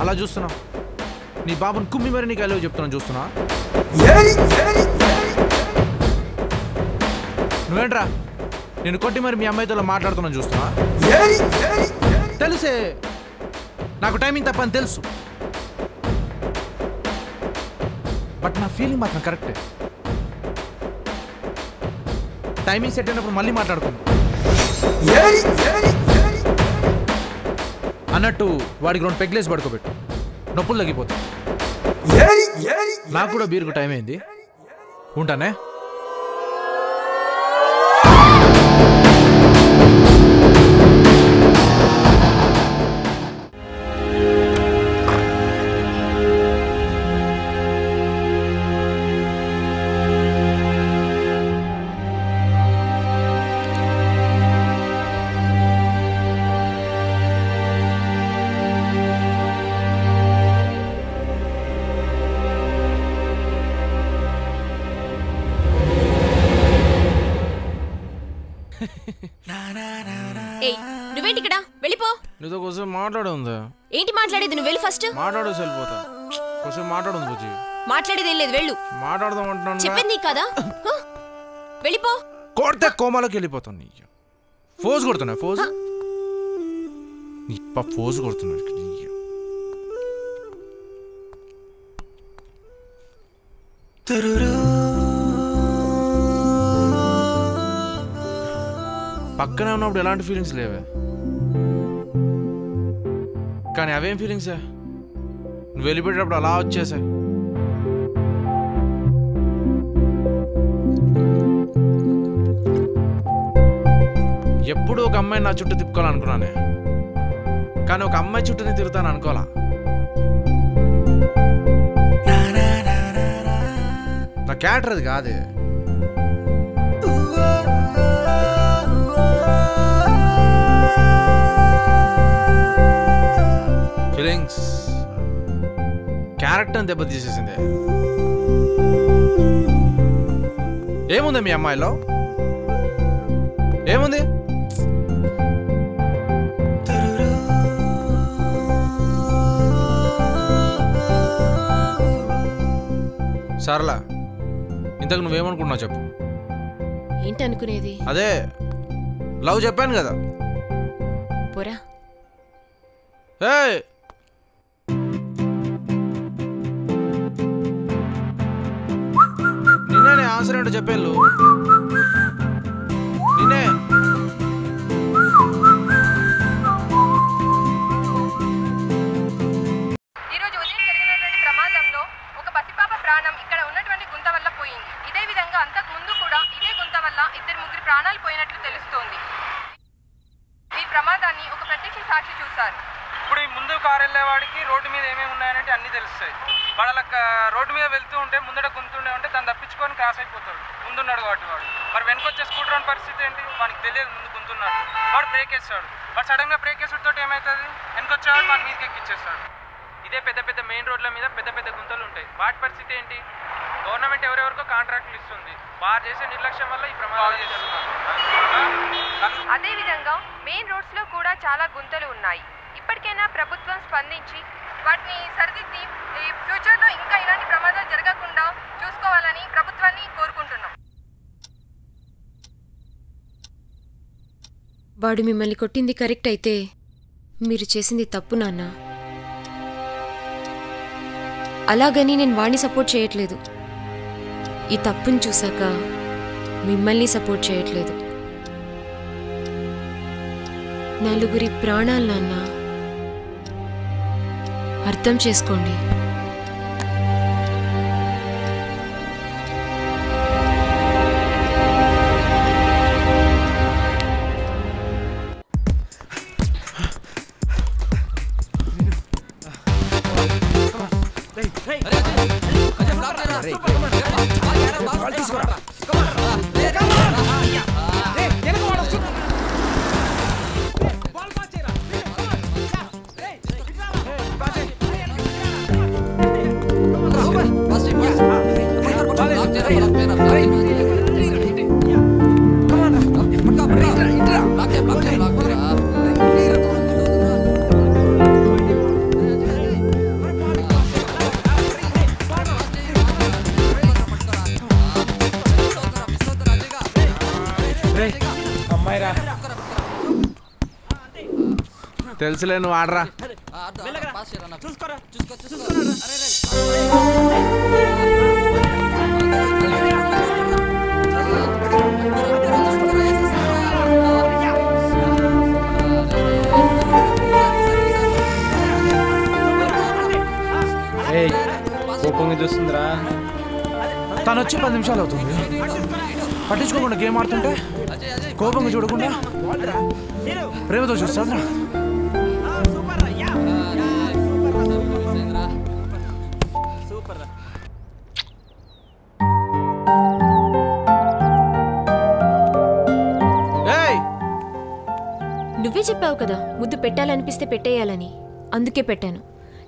అలా చూస్తున్నావు? నీ బాబుని కుమ్మి మరి నీకు అలా చెప్తున్నాను చూస్తున్నా. నువ్వేంట్రా నేను కొట్టి మరి మీ అమ్మాయితో మాట్లాడుతున్నాను చూస్తున్నా. తెలుసే నాకు టైమింగ్ తప్ప అని తెలుసు, బట్ నా ఫీలింగ్ మాత్రం కరెక్టే. టైమింగ్ సెట్ అయినప్పుడు మళ్ళీ మాట్లాడుకుందాం అన్నట్టు. వాడికి 2 పెగ్లేసి పడుకోబెట్టు, నొప్పులు తగ్గిపోతాయి. నాకు కూడా బీరుకు టైం అయింది, ఉంటానే. నువ్వేంటి ఇక్కడ? వెళ్ళిపో. నీతో కొంచెం మాట్లాడే ఉందా? ఏంటి మాట్లాడేది? నువ్వు వెళ్ళి ఫస్ట్. మాట్లాడే వెళ్ళిపోతా. కొంచెం మాట్లాడు బుజ్జి. మాట్లాడేది ఏం లేదు, వెళ్ళు. మాట్లాడదాం అంటున్నాను. చెప్పింది నీకు కదా, వెళ్ళిపో. కొడితే కోమాలోకి వెళ్ళిపోతాను. నీ ఫోజ్ కొడుతున్నా, ఫోజ్ ఫోజ్ కొడుతున్నా. పక్కనే ఉన్నప్పుడు ఎలాంటి ఫీలింగ్స్ లేవే, కానీ అవేం ఫీలింగ్సే నువ్వు వెళ్ళిపోయేటప్పుడు అలా వచ్చేసాయి. ఎప్పుడు ఒక అమ్మాయి నా చుట్టూ తిప్పుకోవాలనుకున్నానే, కానీ ఒక అమ్మాయి చుట్టూనే తిరుగుతాను అనుకోవాలా. నా క్యారెక్టర్ అది కాదే. ఫీలింగ్స్ క్యారెక్టర్ని దెబ్బతీసేసింది. ఏముంది మీ అమ్మాయిలో? ఏముంది? సర్లా, ఇంతకు నువ్వేమనుకుంటున్నావు చెప్పు. ఏంటి అనుకునేది? అదే లవ్ చెప్పాను కదా. పోరా. నిన్నే ఆన్సర్ ఏంటో చెప్పేళ్ళు. నిన్నే ఈరోజు ఉదయం జరిగినటువంటి ప్రమాదంలో ఒక పసిపాప ప్రాణం ఇక్కడ ఉన్నటువంటి గుంత వల్ల పోయింది. ఇదే విధంగా అంతకు ముందు కూడా ఇదే గుంత వల్ల 2-3 ప్రాణాలు పోయినట్లు తెలుస్తోంది. ఈ ప్రమాదాన్ని ఒక ప్రత్యక్ష సాక్షి చూశారు. ఇప్పుడు ఈ ముందు కారు వెళ్ళేవాడికి రోడ్డు మీద ఏమేమి ఉన్నాయనంటే అన్నీ తెలుస్తాయి. వాడు అలా రోడ్డు మీద వెళ్తూ ఉంటే ముందట గుంతుండే ఉంటే దాన్ని తప్పించుకొని క్రాస్ అయిపోతాడు, ముందున్నాడు కాబట్టి. వాడు మరి వెనకొచ్చే స్కూటర్ అని పరిస్థితి ఏంటి? వానికి తెలియదు ముందు గుంతున్నాడు, వాడు బ్రేక్ వేస్తాడు. వాడు సడన్గా బ్రేక్ వేసుడుతో ఏమవుతుంది, వెనకొచ్చేవాడు వాడి మీదకి ఎక్కిచ్చేస్తాడు. ఇదే పెద్ద పెద్ద మెయిన్ రోడ్ల మీద పెద్ద పెద్ద గుంతలు ఉంటాయి. వాటి పరిస్థితి ఏంటి? గవర్నమెంట్ ఎవరెవరికో కాంట్రాక్టులు ఇస్తుంది, వారు చేసే నిర్లక్ష్యం వల్ల ఈ ప్రమాదాలు చేస్తున్నారు. అదేవిధంగా మెయిన్ రోడ్స్ లో కూడా చాలా గుంతలు ఉన్నాయి. ఇప్పటికైనా ప్రభుత్వం స్పందించి వాటిని సరిదిద్ది ఈ ఫ్యూచర్ లో ఇంకా ఇలాంటి ప్రమాదాలు జరగకుండా చూసుకోవాలని ప్రభుత్వాన్ని కోరుకుంటున్నాం. వాడు మిమ్మల్ని కొట్టింది కరెక్ట్ అయితే మీరు చేసింది తప్పు నాన్న. అలాగని నేను వాడిని సపోర్ట్ చేయట్లేదు. ఈ తప్పుని చూశాక మిమ్మల్ని సపోర్ట్ చేయట్లేదు. నలుగురి ప్రాణాలు నాన్న, అర్థం చేసుకోండి. అమ్మాయి రా. తెలుసులే, నువ్వు ఆడరా. కోపంగా చూస్తుందిరా. తను వచ్చి 10 నిమిషాలు అవుతుంది. పట్టించుకోకుండా గేమ్ ఆడుతుంటే కోపంగా చూడకుండా ప్రేమతో చూస్తారా? నువ్వే చెప్పావు కదా ముద్దు పెట్టాలనిపిస్తే పెట్టేయాలని, అందుకే పెట్టాను.